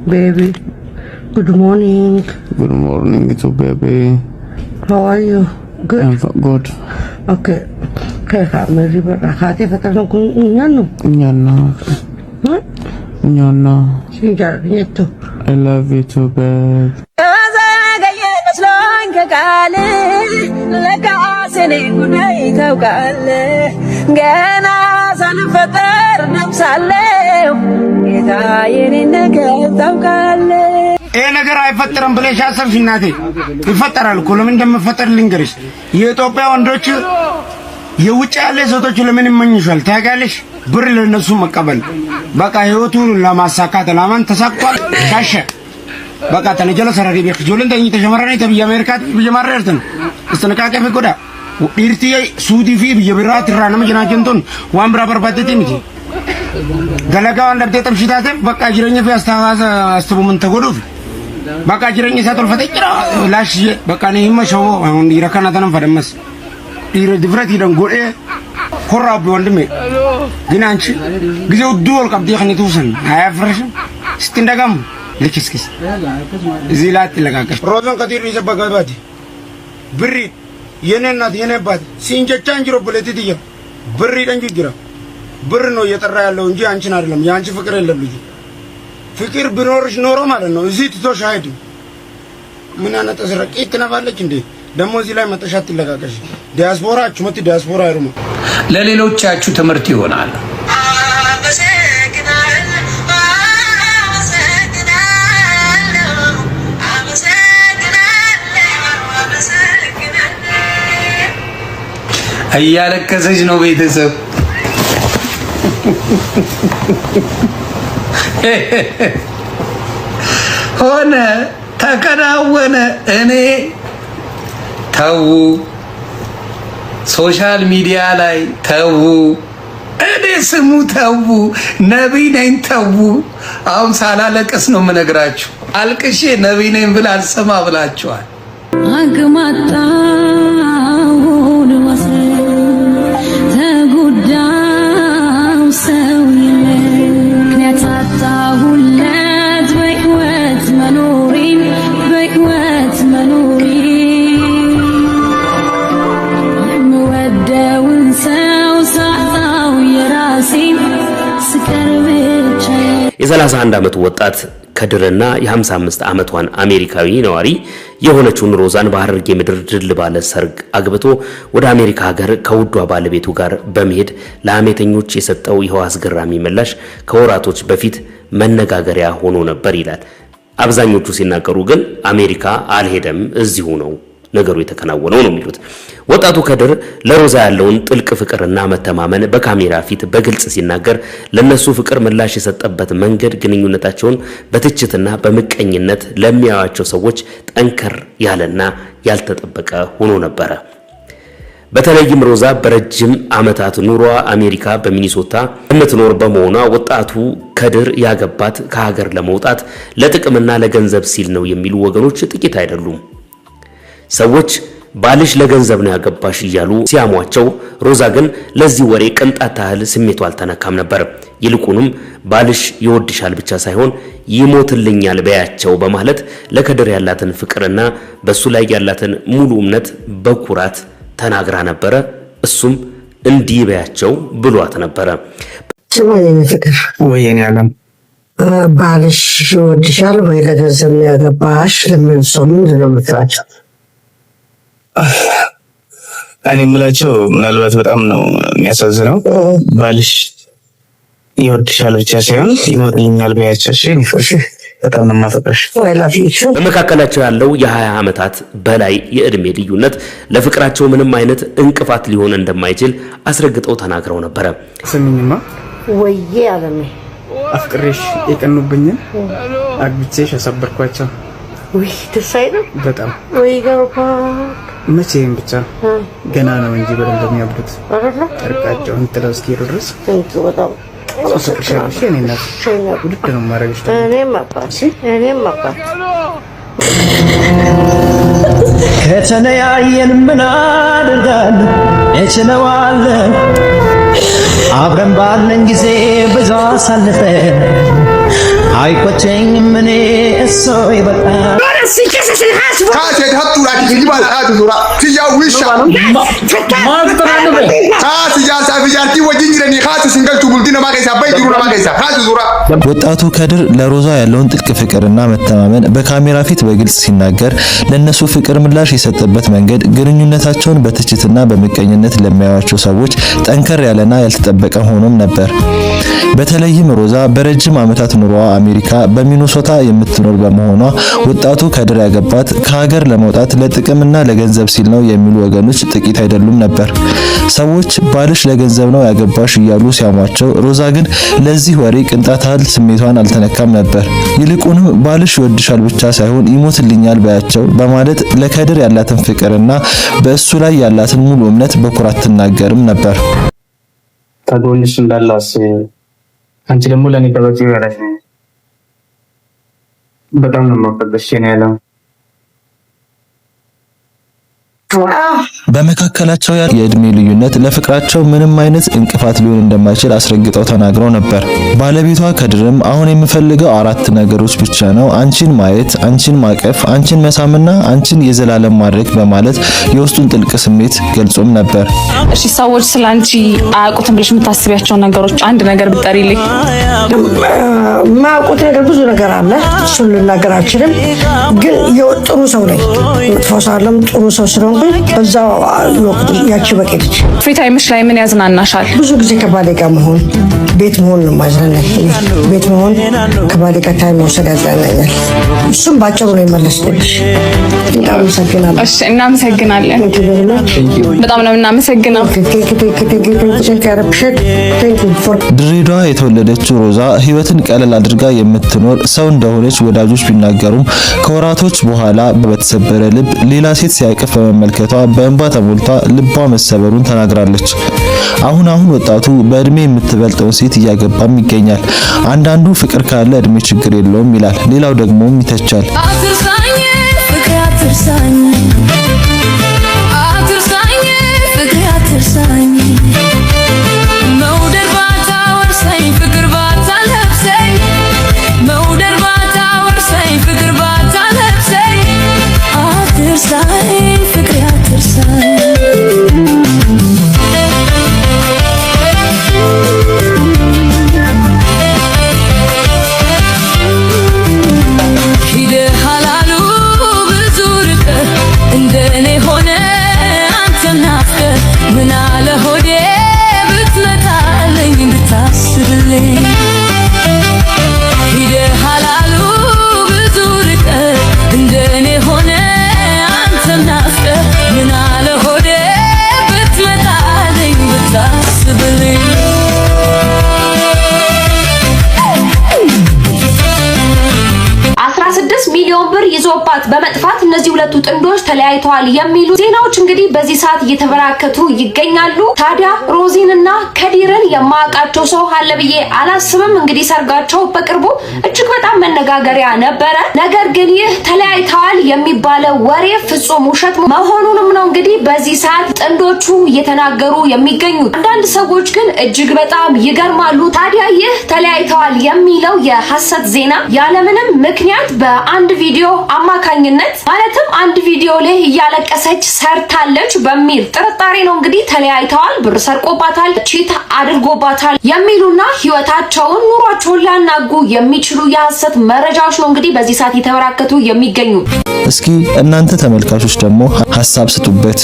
baby. Good morning. Good morning, it's baby. How are you? Good. I'm good. Okay. Okay, Mary, but I can't even go. No. No. I love you too, babe. ይሄ ነገር አይፈጠርም ብለሽ አሰብሽ እናቴ? ይፈጠራል እኮ። ለምን እንደምፈጠር ልንገርሽ። የኢትዮጵያ ወንዶች የውጭ ያለ ሴቶች ለምን ይመኙሻል ታውቂያለሽ? ብር ለነሱ መቀበል በቃ ህይወቱን ለማሳካት ለማን ተሳክቷል ካሸ በቃ ተነጀለ ሰራሪ ቢክ ጆልን ተኝ ተጀመረኔ ተብያ አሜሪካት በየማረርተን እስተነካከ በቆዳ ዲርቲ ሱዲ ፊ በየብራት ራና መጀናጀንቶን ዋምብራ በርባተቲ ሚቲ ገለጋው እንደብተ ተምሽታተ በቃ ጅረኛ ፊያስታዋሰ አስተቡ ምን ተጎዱፍ በቃ ጅረኛ ሳጥል ፈተጭራ ላሽ በቃ ነው ይመሸው አሁን ይረካና ተነም ፈደመስ ይረ ድፍረት ይደንጎዴ ኮራብ ወንድሜ ግን አንቺ ጊዜው ዱል ቀብዲ ኸኒቱሰን አያፍርሽም ስትንደጋም ለኪስኪስ ዚላት ለጋቀሽ ሮዘን ከዲር ይዘበጋባቲ ብሪ የነናት የነባት ሲንጀቻን ጅሮ ብለትትየ ብሪ ደንጁ ጅራ ብር ነው እየጠራ ያለው እንጂ አንቺን አይደለም። ያንቺ ፍቅር የለም ልጅ ፍቅር ቢኖርሽ ኖሮ ማለት ነው እዚህ ትቶሽ አይዱ ምን አነጠሰረቅ ይተናባለች እንዴ ደሞ እዚህ ላይ መተሻት ይለጋቀሽ ዲያስፖራችሁ መት ዲያስፖራ አይሩማ ለሌሎቻችሁ ትምህርት ይሆናል። እያለቀሰች ነው ቤተሰብ ሆነ ተከናወነ። እኔ ተው ሶሻል ሚዲያ ላይ ተው፣ እኔ ስሙ ተው፣ ነቢይ ነኝ ተው። አሁን ሳላለቀስ ነው የምነግራችሁ። አልቅሼ ነቢይ ነኝ ብል አልሰማ ብላችኋል። አግማጣውን ወሰ ተጉዳው ሰው ምክንያታታሁለት በሕይወት መኖሪ በሕይወት መኖሪ የምወደውን ሰው ሳጣው የራሴን ስቀርብ የ31 ዓመቱ ወጣት ከድርና የ55 ዓመቷን አሜሪካዊ ነዋሪ የሆነችውን ሮዛን በሐረርጌ ምድር ድል ባለ ሰርግ አግብቶ ወደ አሜሪካ ሀገር ከውዷ ባለቤቱ ጋር በመሄድ ለአሜተኞች የሰጠው ይኸው አስገራሚ ምላሽ ከወራቶች በፊት መነጋገሪያ ሆኖ ነበር ይላል። አብዛኞቹ ሲናገሩ ግን አሜሪካ አልሄደም እዚሁ ነው ነገሩ የተከናወነው ነው የሚሉት። ወጣቱ ከድር ለሮዛ ያለውን ጥልቅ ፍቅርና መተማመን በካሜራ ፊት በግልጽ ሲናገር ለነሱ ፍቅር ምላሽ የሰጠበት መንገድ ግንኙነታቸውን በትችትና በመቀኝነት ለሚያዩአቸው ሰዎች ጠንከር ያለና ያልተጠበቀ ሆኖ ነበር። በተለይም ሮዛ በረጅም ዓመታት ኑሯ አሜሪካ በሚኒሶታ የምትኖር በመሆኗ ወጣቱ ከድር ያገባት ከሀገር ለመውጣት ለጥቅምና ለገንዘብ ሲል ነው የሚሉ ወገኖች ጥቂት አይደሉም። ሰዎች ባልሽ ለገንዘብ ነው ያገባሽ እያሉ ሲያሟቸው፣ ሮዛ ግን ለዚህ ወሬ ቅንጣት ያህል ስሜቷ አልተነካም ነበር። ይልቁንም ባልሽ ይወድሻል ብቻ ሳይሆን ይሞትልኛል በያቸው በማለት ለከድር ያላትን ፍቅርና በሱ ላይ ያላትን ሙሉ እምነት በኩራት ተናግራ ነበር። እሱም እንዲህ በያቸው ብሏት ነበር። ሰማኝ ፍቅር ወይኔ ያለም ባልሽ ይወድሻል ወይ ለገንዘብ ነው ያገባሽ ለምን ሰው ምንድን ነው የምትላቸው? እኔ የምላቸው ምናልባት በጣም ነው የሚያሳዝነው። ባልሽ ይወድሻል ብቻ ሳይሆን ይሞትልኛል በያቸው። እሺ በጣም ነው የማፈቅርሽ። በመካከላቸው ያለው የ20 ዓመታት በላይ የእድሜ ልዩነት ለፍቅራቸው ምንም አይነት እንቅፋት ሊሆን እንደማይችል አስረግጠው ተናግረው ነበር። ስሚኝማ ወይዬ አለሜ አፍቅሬሽ የቀኑብኝን አግብቼሽ አሰበርኳቸው። ወይ ደስ አይልም በጣም ወይ ገርባ መቼም ብቻ ገና ነው እንጂ በደንብ የሚያብዱት አይደለ? እርቃቸውን ጥለው እስኪሄዱ ድረስ በጣም አፍቅርሻለሁ። እኔ እናት ውድድ ነው የማደርግሽ። እኔም አባት ከተለያየን ምን አደርጋለሁ እችለዋለሁ አብረን ባለን ጊዜ ብዙ አሳልፈን አይቆጨኝም እኔ እሱ ይበቃል ካሴ ሀጡ ላኪ ይባላ ሀጡ ዙራ ሲያውሻ ካሴ ያሳ ቢጃርቲ ወጅኝረኒ ካሴ ሲንገልቱ ቡልዲና ማገሳ ባይዱና ማገሳ ካሴ ዙራ ወጣቱ ከድር ለሮዛ ያለውን ጥልቅ ፍቅርና መተማመን በካሜራ ፊት በግልጽ ሲናገር ለነሱ ፍቅር ምላሽ የሰጠበት መንገድ ግንኙነታቸውን በትችትና በመቀኝነት ለሚያዩዋቸው ሰዎች ጠንከር ያለና ያልተጠበቀ ሆኖም ነበር። በተለይም ሮዛ በረጅም ዓመታት ኑሮዋ አሜሪካ በሚኒሶታ የምትኖር በመሆኗ ወጣቱ ከድር ያገባት ከሀገር ለመውጣት ለጥቅምና ለገንዘብ ሲል ነው የሚሉ ወገኖች ጥቂት አይደሉም ነበር። ሰዎች ባልሽ ለገንዘብ ነው ያገባሽ እያሉ ሲያሟቸው፣ ሮዛ ግን ለዚህ ወሬ ቅንጣት ያህል ስሜቷን አልተነካም ነበር። ይልቁንም ባልሽ ይወድሻል ብቻ ሳይሆን ይሞትልኛል ባያቸው በማለት ለከድር ያላትን ፍቅርና በእሱ ላይ ያላትን ሙሉ እምነት በኩራት ትናገርም ነበር። ከጎንሽ እንዳላስ አንቺ ደግሞ ለኔ ከበቂ ያለሽ በጣም ነው የማፈቅርሽ ነው ያለው። በመካከላቸው ያለው የእድሜ ልዩነት ለፍቅራቸው ምንም አይነት እንቅፋት ሊሆን እንደማይችል አስረግጠው ተናግረው ነበር። ባለቤቷ ከድርም አሁን የምፈልገው 4 ነገሮች ብቻ ነው፣ አንቺን ማየት፣ አንቺን ማቀፍ፣ አንቺን መሳምና አንቺን የዘላለም ማድረግ በማለት የውስጡን ጥልቅ ስሜት ገልጾም ነበር። እሺ ሰዎች ስላንቺ አያውቁትም ብለሽ የምታስቢያቸው ነገሮች አንድ ነገር ብትጠሪልኝ? ማውቁት ነገር ብዙ ነገር አለ፣ እሱን ልናገር አልችልም። ግን ጥሩ ሰው ነኝ፣ መጥፎ ሰው አይደለም፣ ጥሩ ሰው ስለሆንኩ በዛው ያቺ በቄት ፍሪ ታይምሽ ላይ ምን ያዝናናሻል? ብዙ ጊዜ ከባሌ ጋር መሆን፣ ቤት መሆን ነው ማዝናናኝ። ቤት መሆን፣ ከባሌ ጋር ታይም መውሰድ ያዝናናኛል። እሱም ባጭሩ ነው የመለስኩልሽ። እናመሰግናለን። እሺ እናመሰግናለን። በጣም ነው እናመሰግናለን። ድሬዳዋ የተወለደችው ሮዛ ህይወትን ቀለል አድርጋ የምትኖር ሰው እንደሆነች ወዳጆች ቢናገሩም ከወራቶች በኋላ በተሰበረ ልብ ሌላ ሴት ሲያቅፍ በመመልከቷ በእንባ ተሞልታ ልቧ መሰበሩን ተናግራለች። አሁን ወጣቱ በእድሜ የምትበልጠውን ሴት እያገባም ይገኛል። አንዳንዱ ፍቅር ካለ እድሜ ችግር የለውም ይላል፣ ሌላው ደግሞ ይተቻል። ይዞባት በመጥፋት እነዚህ ሁለቱ ጥንዶች ተለያይተዋል የሚሉ ዜናዎች እንግዲህ በዚህ ሰዓት እየተበራከቱ ይገኛሉ። ታዲያ ሮዚንና ከዲርን የማያውቃቸው ሰው አለ ብዬ አላስብም። እንግዲህ ሰርጋቸው በቅርቡ እጅግ በጣም መነጋገሪያ ነበረ። ነገር ግን ይህ ተለያይተዋል የሚባለው ወሬ ፍጹም ውሸት መሆኑንም ነው እንግዲህ በዚህ ሰዓት ጥንዶቹ እየተናገሩ የሚገኙት። አንዳንድ ሰዎች ግን እጅግ በጣም ይገርማሉ። ታዲያ ይህ ተለያይተዋል የሚለው የሐሰት ዜና ያለምንም ምክንያት በአንድ ቪዲዮ አማካኝነት ማለትም አንድ ቪዲዮ ላይ እያለቀሰች ሰርታለች በሚል ጥርጣሬ ነው እንግዲህ ተለያይተዋል፣ ብር ሰርቆባታል፣ ቺት አድርጎባታል የሚሉና ህይወታቸውን ኑሯቸውን ሊያናጉ የሚችሉ የሐሰት መረጃዎች ነው እንግዲህ በዚህ ሰዓት የተበራከቱ የሚገኙ። እስኪ እናንተ ተመልካቾች ደግሞ ሐሳብ ስጡበት።